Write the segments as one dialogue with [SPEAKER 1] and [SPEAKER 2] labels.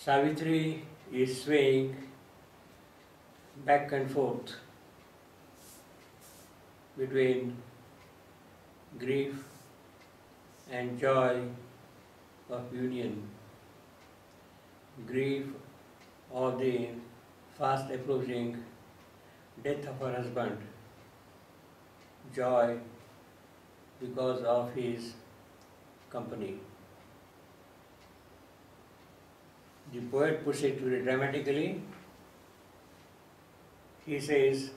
[SPEAKER 1] Savitri is swaying back and forth between grief and joy of union. Grief of the fast approaching death of her husband, joy because of his company. The poet puts it very dramatically. He says,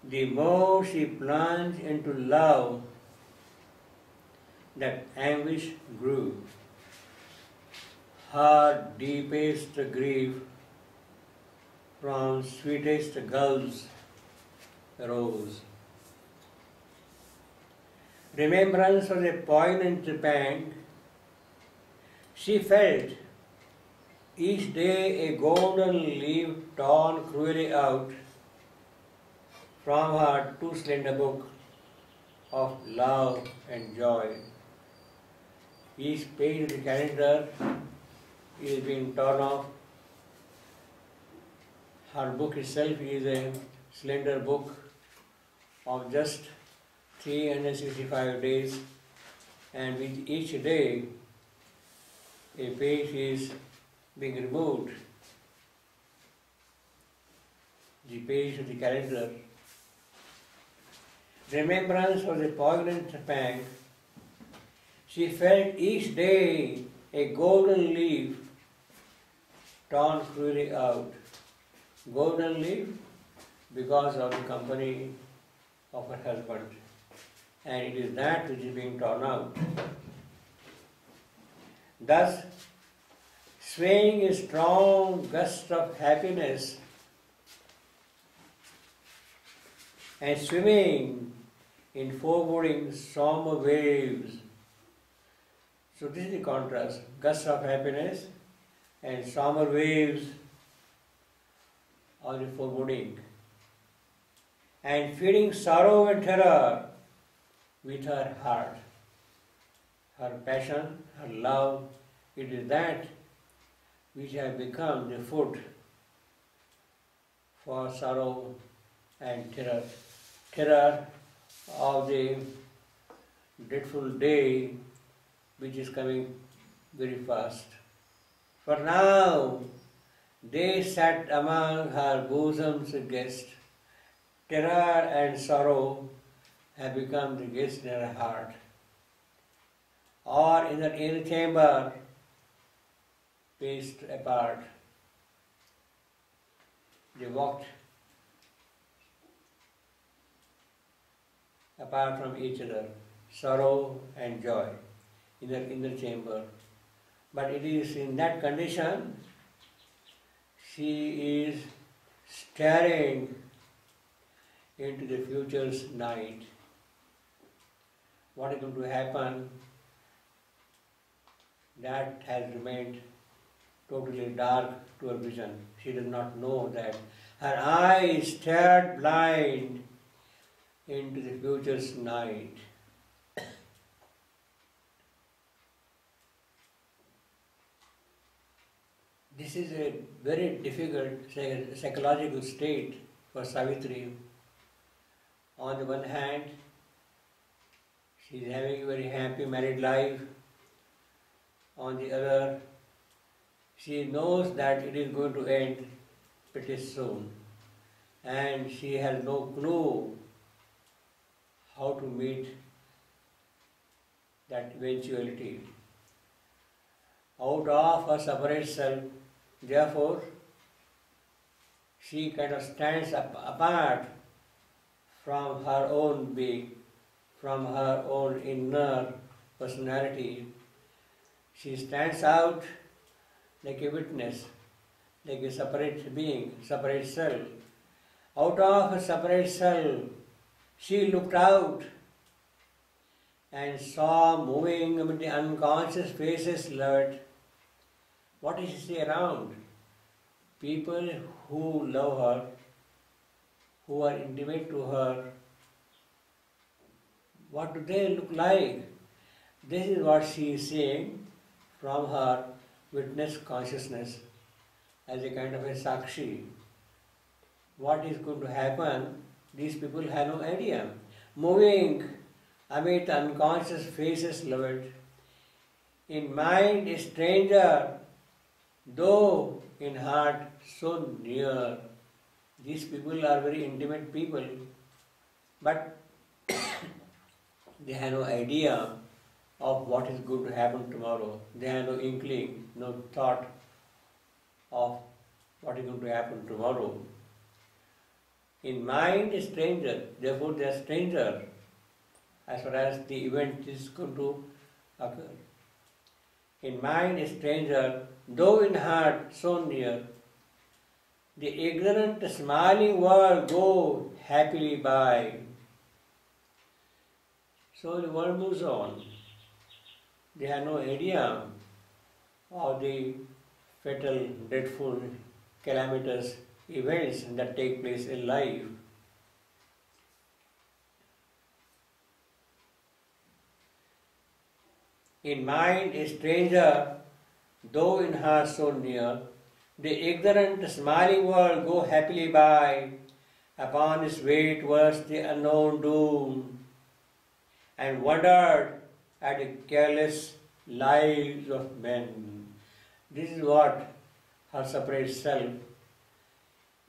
[SPEAKER 1] the more she plunged into love, that anguish grew. Her deepest grief from sweetest gulls arose. Remembrance was a poignant pang. She felt each day a golden leaf torn cruelly out from her too slender book of love and joy. Each page of the calendar is being torn off. Her book itself is a slender book of just 365 days, and with each day a page is being removed. The page of the calendar. Remembrance was a poignant pang. She felt each day a golden leaf torn cruelly out. Golden leaf because of the company of her husband, and it is that which is being torn out. Thus, swaying a strong gust of happiness and swimming in foreboding somber waves. So this is the contrast, gusts of happiness and somber waves of the foreboding, and feeding sorrow and terror with her heart, her passion, her love. It is that which has become the food for sorrow and terror. Terror of the dreadful day which is coming very fast. For now, they sat among her bosom's guest. Terror and sorrow have become the guest in her heart. Or in the inner chamber, paced apart. They walked apart from each other, sorrow and joy in the inner chamber. But it is in that condition she is staring into the future's night. What is going to happen? That has remained totally dark to her vision. She does not know that. Her eyes stared blind into the future's night. This is a very difficult psychological state for Savitri. On the one hand, she is having a very happy married life. On the other, she knows that it is going to end pretty soon, and she has no clue how to meet that eventuality. Out of her separate self, therefore, she kind of stands apart from her own being, from her own inner personality. She stands out like a witness, like a separate being, separate self. Out of her separate self, she looked out and saw moving amid the unconscious faces that what is she see around? People who love her, who are intimate to her. What do they look like? This is what she is seeing from her witness consciousness as a kind of a sakshi. What is going to happen, these people have no idea. Moving amid unconscious faces, loved, in mind a stranger, though in heart so near. These people are very intimate people, but they have no idea of what is going to happen tomorrow. They have no inkling, no thought of what is going to happen tomorrow. In mind, a stranger, therefore they are stranger as far as the event is going to occur. In mind, a stranger, though in heart so near. The ignorant, smiling world go happily by. So the world moves on. They have no idea of the fatal, dreadful, calamitous events that take place in life. In mind a stranger, though in heart so near, the ignorant, smiling world go happily by upon its way towards the unknown doom, and wondered at the careless lives of men. This is what her separate self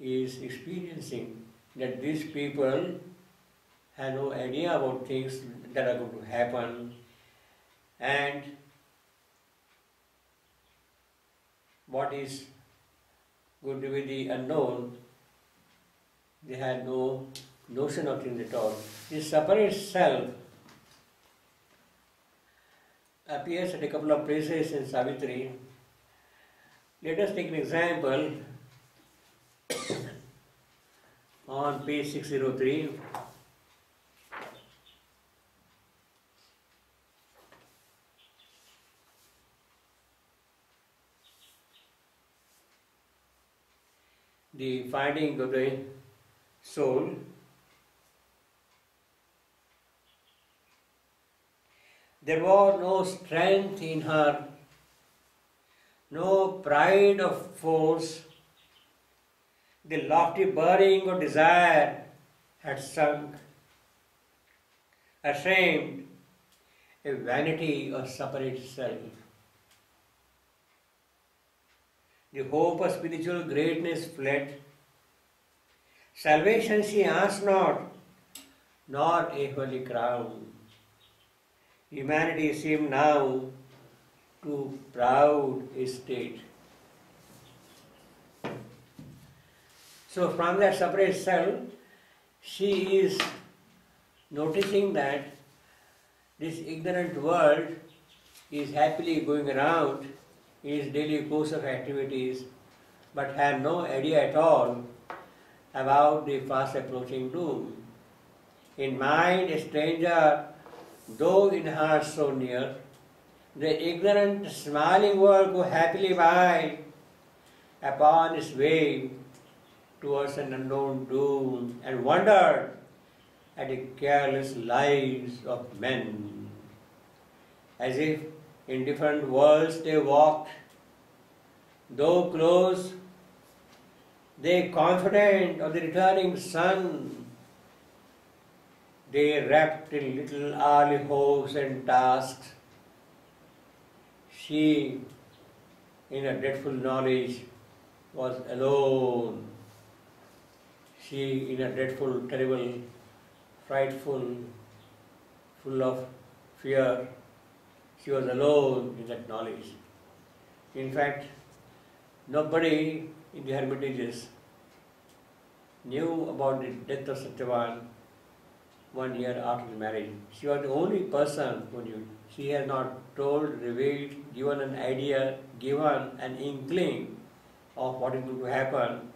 [SPEAKER 1] is experiencing, that these people have no idea about things that are going to happen, and what is going to be the unknown, they have no notion of things at all. This separate self appears at a couple of places in Savitri. Let us take an example on page 603. The finding of the soul. There was no strength in her, no pride of force. The lofty burning of desire had sunk. Ashamed, a vanity of separate self. The hope of spiritual greatness fled. Salvation she asked not, nor a holy crown. Humanity seemed now to proud estate. So from that separate self, she is noticing that this ignorant world is happily going around in its daily course of activities, but have no idea at all about the fast approaching doom. In mind, a stranger, though in heart so near, the ignorant, smiling world go happily by upon its way towards an unknown doom, and wondered at the careless lives of men. As if in different worlds they walked, though close, they confident of the returning sun. They wrapped in little early hopes and tasks. She, in a dreadful knowledge, was alone. She, in a dreadful, terrible, frightful, full of fear, she was alone in that knowledge. In fact, nobody in the hermitages knew about the death of Satyavan 1 year after the marriage. She was the only person who knew. She has not told, revealed, given an idea, given an inkling of what is going to happen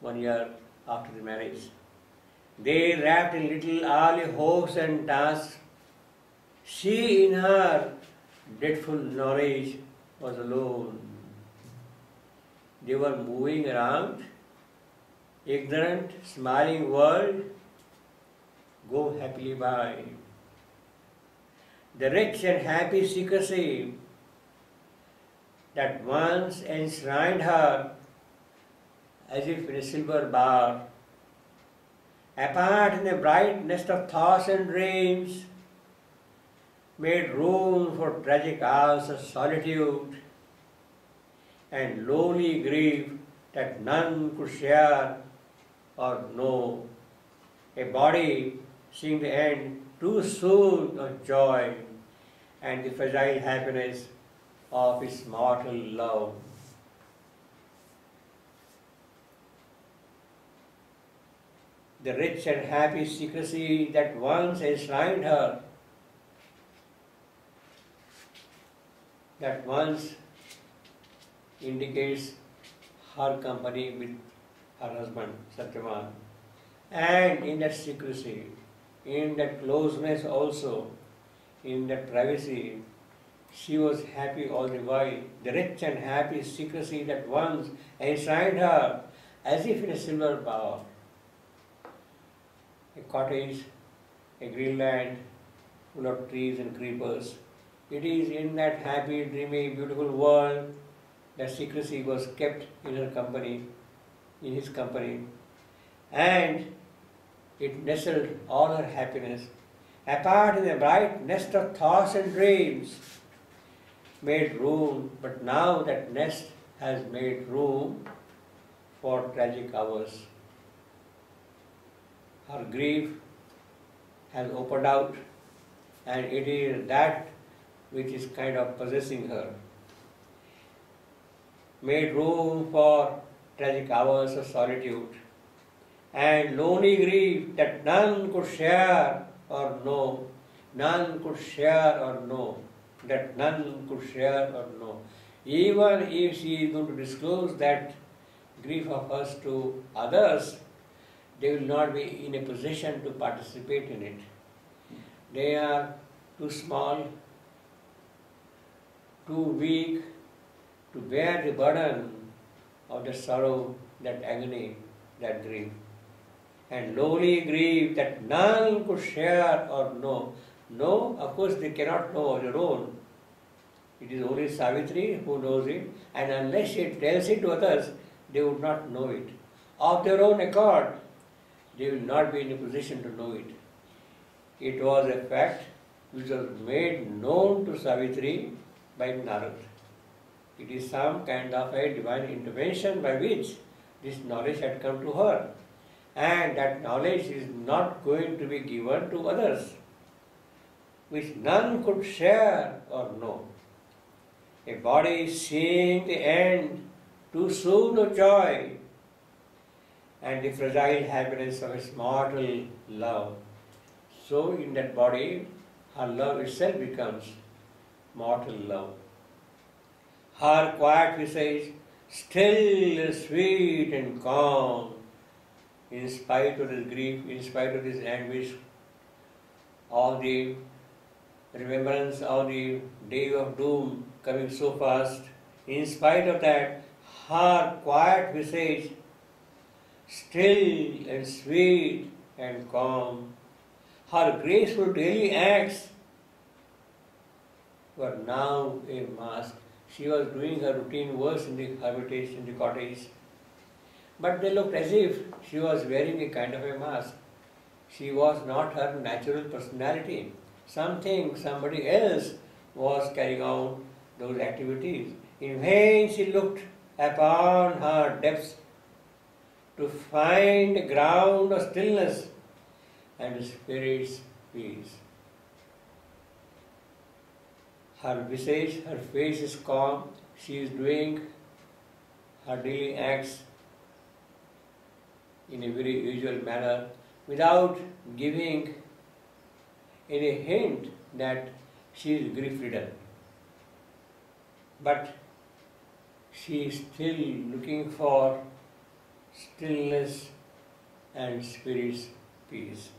[SPEAKER 1] 1 year after the marriage. They wrapped in little early hopes and tasks. She, in her dreadful knowledge, was alone. They were moving around, ignorant, smiling world, go happily by. The rich and happy secrecy that once enshrined her as if in a silver bar, apart in a bright nest of thoughts and dreams, made room for tragic hours of solitude and lowly grief that none could share or know. A body seeing the end too soon of joy and the fragile happiness of its mortal love. The rich and happy secrecy that once enshrined her, that once indicates her company with her husband, Satyavan. And in that secrecy, in that closeness also, in that privacy, she was happy all the while. The rich and happy secrecy that once enshrined her as if in a silver bower. A cottage, a green land full of trees and creepers. It is in that happy, dreamy, beautiful world that secrecy was kept in her company, in his company, and it nestled all her happiness. Apart in a bright nest of thoughts and dreams, made room, but now that nest has made room for tragic hours. Her grief has opened out, and it is that which is kind of possessing her. Made room for tragic hours of solitude and lonely grief that none could share or know. None could share or know. That none could share or know. Even if she is going to disclose that grief of hers to others, they will not be in a position to participate in it. They are too small, too weak to bear the burden of the sorrow, that agony, that grief. And lowly grief that none could share or know. No, of course they cannot know on their own. It is only Savitri who knows it, and unless she tells it to others, they would not know it. Of their own accord, they will not be in a position to know it. It was a fact which was made known to Savitri by Narad. It is some kind of a divine intervention by which this knowledge had come to her. And that knowledge is not going to be given to others, which none could share or know. A body seeing the end too soon of joy and the fragile happiness of its mortal love. So in that body, her love itself becomes mortal love. Her quiet visage, still, sweet and calm, in spite of this grief, in spite of this anguish, of the remembrance of the day of doom coming so fast, in spite of that, her quiet visage, still and sweet and calm, her graceful daily acts were now a mask. She was doing her routine work in the hermitage, in the cottage, but they looked as if she was wearing a kind of a mask. She was not her natural personality. Somebody else was carrying out those activities. In vain she looked upon her depths to find a ground of stillness and spirit's peace. Her visage, her face is calm. She is doing her daily acts in a very usual manner without giving any hint that she is grief-ridden. But she is still looking for stillness and spirit's peace.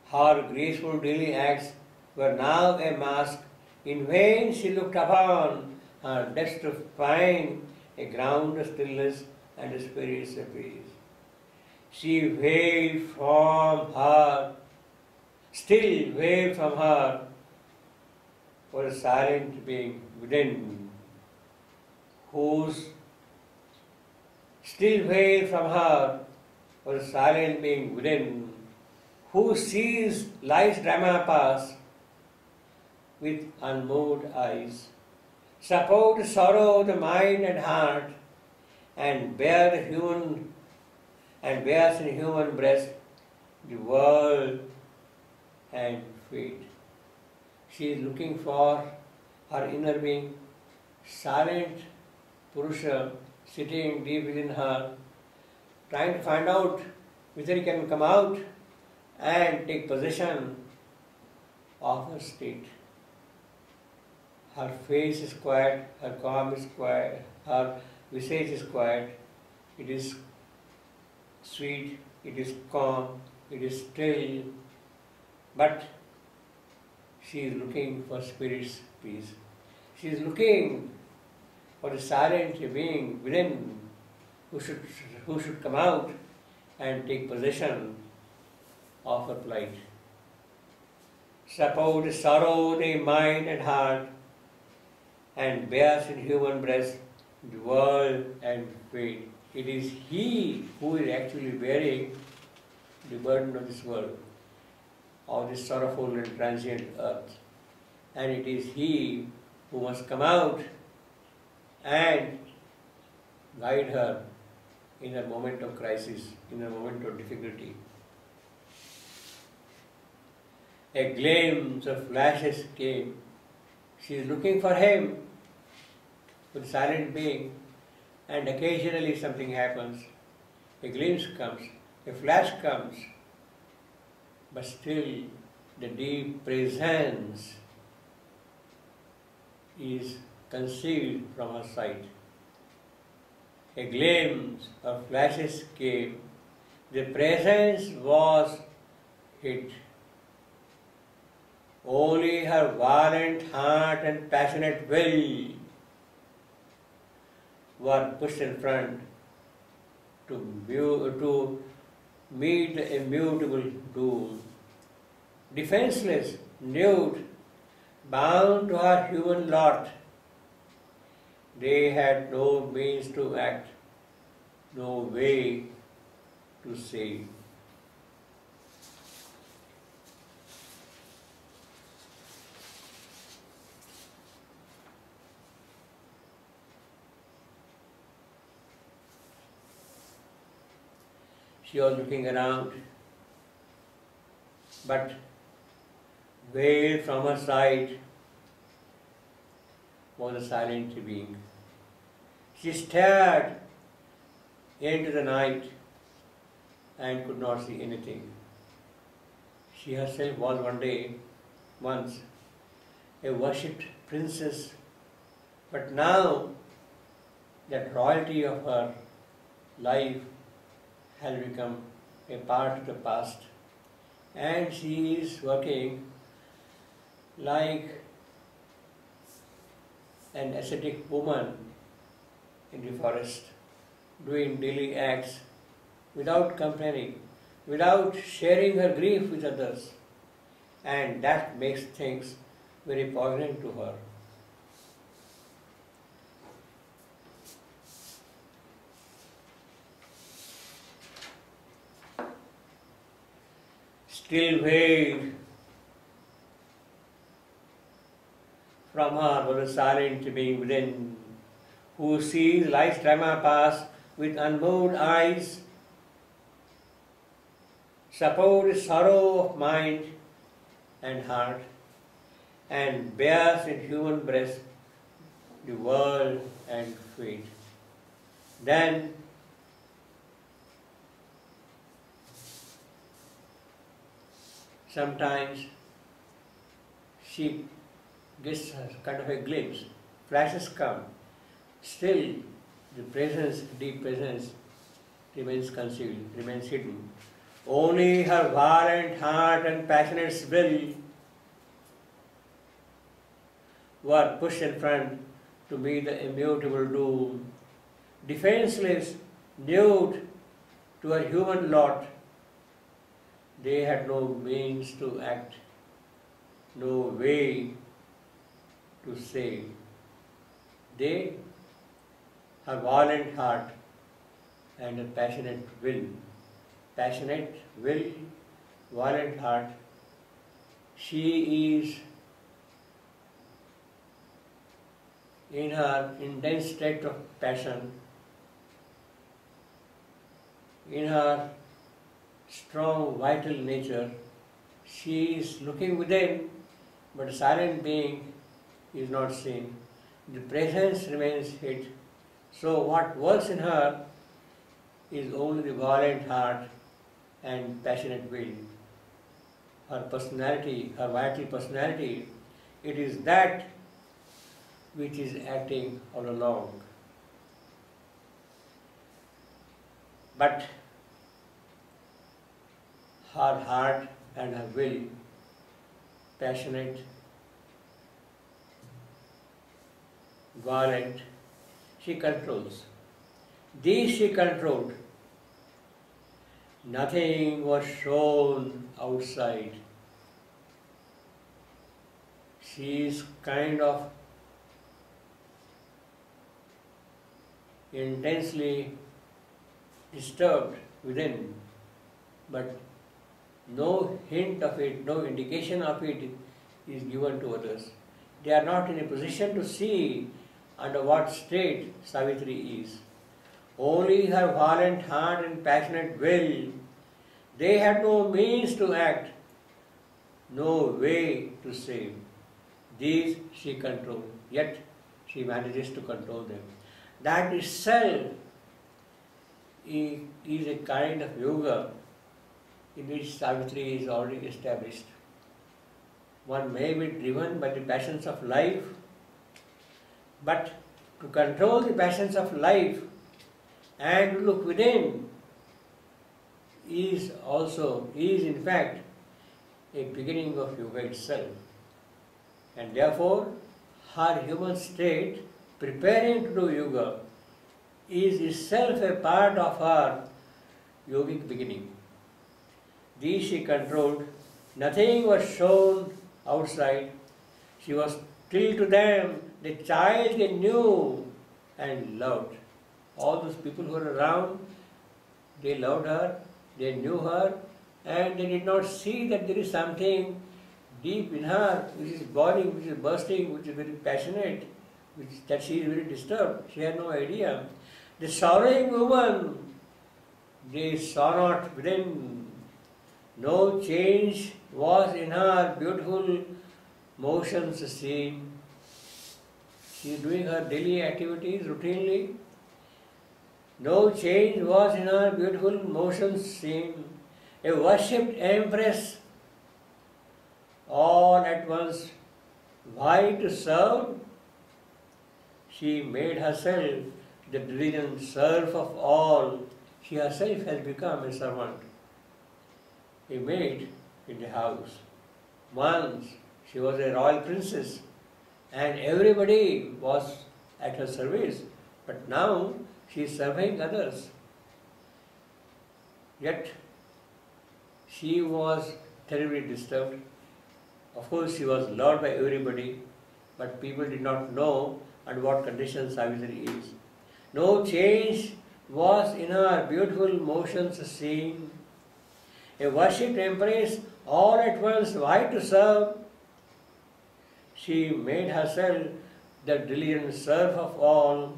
[SPEAKER 1] Her graceful daily acts were now a mask. In vain she looked upon her depths to find a ground of stillness and a spirit's peace. She wailed from her, still wailed from her, for a silent being within, whose still veiled from her was a silent being within, who sees life's drama pass with unmoved eyes, support sorrow the mind and heart, and bears in human breast the world and fate. She is looking for her inner being, silent Purusha sitting deep within her, trying to find out whether he can come out and take possession of her state. Her face is quiet, her calm is quiet, her visage is quiet, it is sweet, it is calm, it is still, but she is looking for spirit's peace. She is looking for the silent being within who should come out and take possession of her plight. Support sorrow the mind and heart, and bears in human breast the world and fate. It is he who is actually bearing the burden of this world, of this sorrowful and transient earth. And it is he who must come out and guide her in a moment of crisis, in a moment of difficulty. A glimpse of flashes came. She is looking for him with silent being, and occasionally something happens. A glimpse comes, a flash comes, but still the deep presence is concealed from her sight. A glimpse of flashes came. The presence was hid. Only her violent heart and passionate will were pushed in front to meet the immutable doom. Defenseless, nude, bound to her human lot, they had no means to act, no way to save. She was looking around, but veiled from her sight was a silent being. She stared into the night and could not see anything. She herself was once, a worshipped princess, but now that royalty of her life has become a part of the past, and she is working like an ascetic woman in the forest, doing daily acts without complaining, without sharing her grief with others, and that makes things very poignant to her. Still veiled from her was a silent being within, who sees life's drama pass with unmoved eyes, supports sorrow of mind and heart, and bears in human breast the world and fate. Then sometimes she gets a kind of a glimpse, flashes come, still the presence, deep presence remains concealed, remains hidden. Only her violent heart and passionate will were pushed in front to meet the immutable doom. Defenseless, nude to her human lot, they had no means to act, no way to save. They have violent heart and a passionate will. Passionate will, violent heart. She is in her intense state of passion, in her strong vital nature. She is looking within, but a silent being is not seen. The presence remains hid. So what works in her is only the violent heart and passionate will. Her personality, her vital personality, it is that which is acting all along. But her heart and her will, passionate, violent, she controls. These she controlled. Nothing was shown outside. She is kind of intensely disturbed within, but no hint of it, no indication of it is given to others. They are not in a position to see under what state Savitri is. Only her violent heart and passionate will, they had no means to act, no way to save. These she controlled, yet she manages to control them. That itself is a kind of yoga in which Savitri is already established. One may be driven by the passions of life, but to control the passions of life and to look within is in fact a beginning of yoga itself. And therefore, her human state, preparing to do yoga, is itself a part of her yogic beginning. These she controlled. Nothing was shown outside. She was still to them the child they knew and loved. All those people who were around, they loved her, they knew her, and they did not see that there is something deep in her which is boiling, which is bursting, which is very passionate, that she is very disturbed. She had no idea. The sorrowing woman, they saw not within. No change was in her beautiful motions seen. She is doing her daily activities routinely. No change was in her beautiful motions seen. A worshipped empress, all at once, why to serve? She made herself the diligent serf of all. She herself has become a servant, a maid in the house. Once she was a royal princess and everybody was at her service, but now she is serving others. Yet she was terribly disturbed. Of course, she was loved by everybody, but people did not know under what conditions Savitri is. No change was in her beautiful motions seen. A worshipped empress, all at once, why to serve? She made herself the diligent serf of all,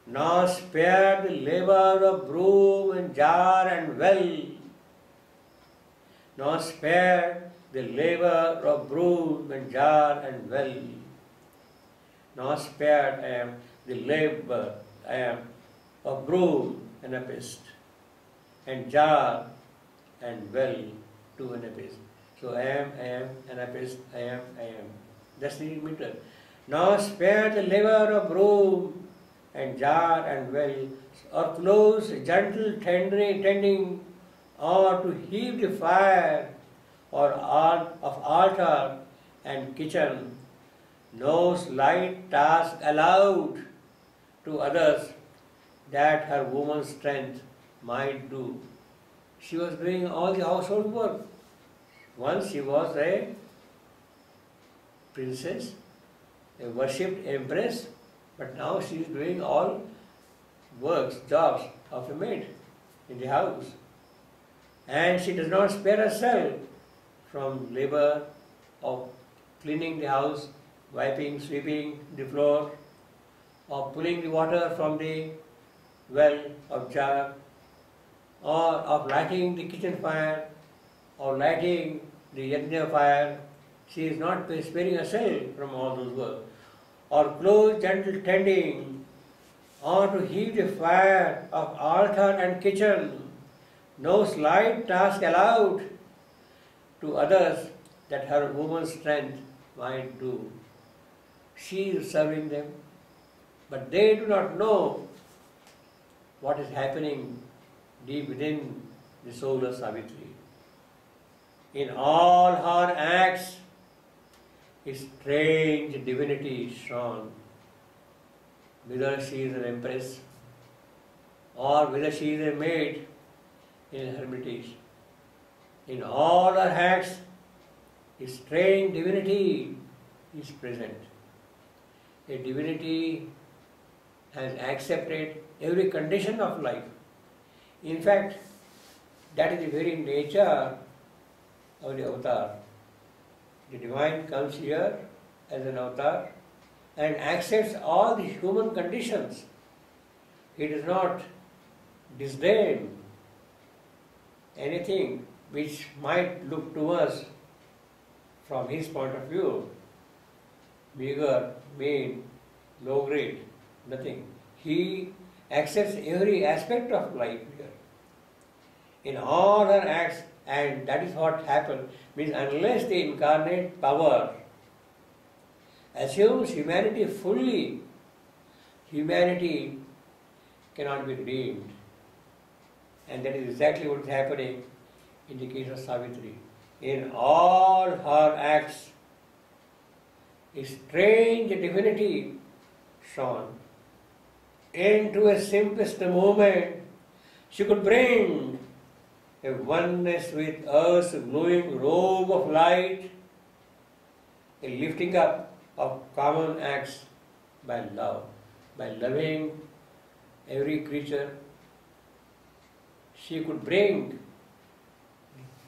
[SPEAKER 1] nor spared the labor of broom and jar and well. Nor spared the labor of broom and jar and well. Nor spared the labor of broom and abyss, and jar and well to an abyss. So I am, an abyss, I am. That's the meter. Nor spare the labor of broom and jar and well, or close gentle tending, or to heave the fire, or of altar and kitchen. No slight task allowed to others that her woman's strength might do. She was doing all the household work. Once she was a princess, a worshipped empress, But now she is doing all works, jobs of a maid in the house. And she does not spare herself from labor of cleaning the house, wiping, sweeping the floor, or pulling the water from the well or jar, or of lighting the kitchen fire, or lighting the yajna fire. She is not sparing herself from all those work. Or close gentle tending, or to heat the fire of altar and kitchen. No slight task allowed to others that her woman's strength might do. She is serving them, but they do not know what is happening deep within the soul of Savitri. In all her acts, a strange divinity is shown. Whether she is an empress or whether she is a maid in a hermitage. In all her acts, a strange divinity is present. A divinity has accepted every condition of life. In fact, that is the very nature of the avatar. The divine comes here as an avatar and accepts all the human conditions. He does not disdain anything which might look to us from his point of view meager, mean, low grade, nothing. He accepts every aspect of life here in all her acts, and that is what happens. Means unless the incarnate power assumes humanity fully, humanity cannot be redeemed. And that is exactly what is happening in the case of Savitri. In all her acts, a strange divinity shone. Into a simplest moment, she could bring a oneness with Earth's glowing robe of light, a lifting up of common acts by love, by loving every creature. She could bring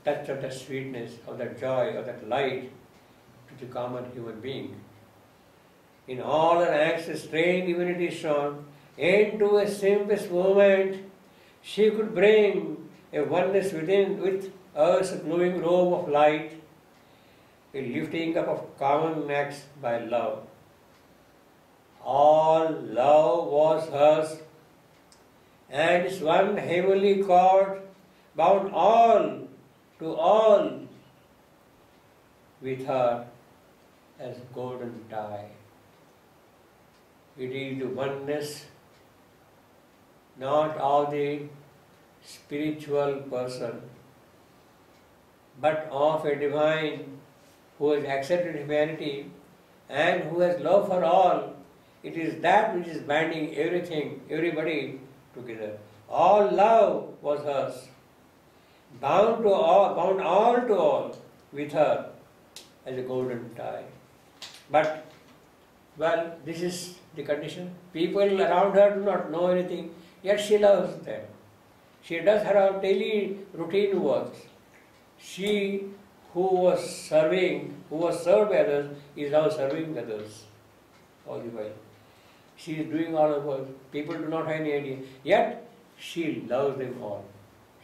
[SPEAKER 1] the touch of that sweetness, of that joy, of that light to the common human being. In all her acts, a strange divinity shone. Into a simplest moment, she could bring a oneness within with Earth's glowing robe of light, a lifting up of common acts by love. All love was hers, and its one heavenly cord bound all to all with her as golden tie. It is the oneness not of the spiritual person, but of a divine who has accepted humanity and who has love for all. It is that which is binding everything, everybody together. All love was hers, bound all to all with her as a golden tie. But, well, this is the condition. People around her do not know anything, yet she loves them. She does her daily routine works. She who was served by others, is now serving others all the while. She is doing all the work. People do not have any idea. Yet she loves them all.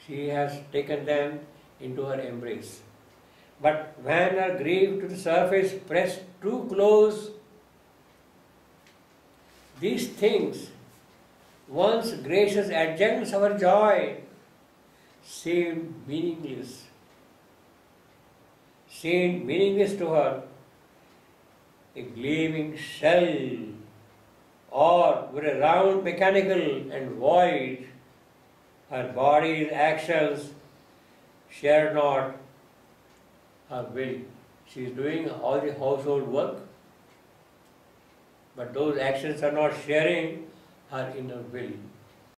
[SPEAKER 1] She has taken them into her embrace. But when her grief to the surface pressed too close, these things, once gracious adjuncts of her joy, seemed meaningless. Seemed meaningless to her, a gleaming shell, or were a round mechanical and void. Her body's actions shared not her will. She is doing all the household work, but those actions are not sharing her inner will.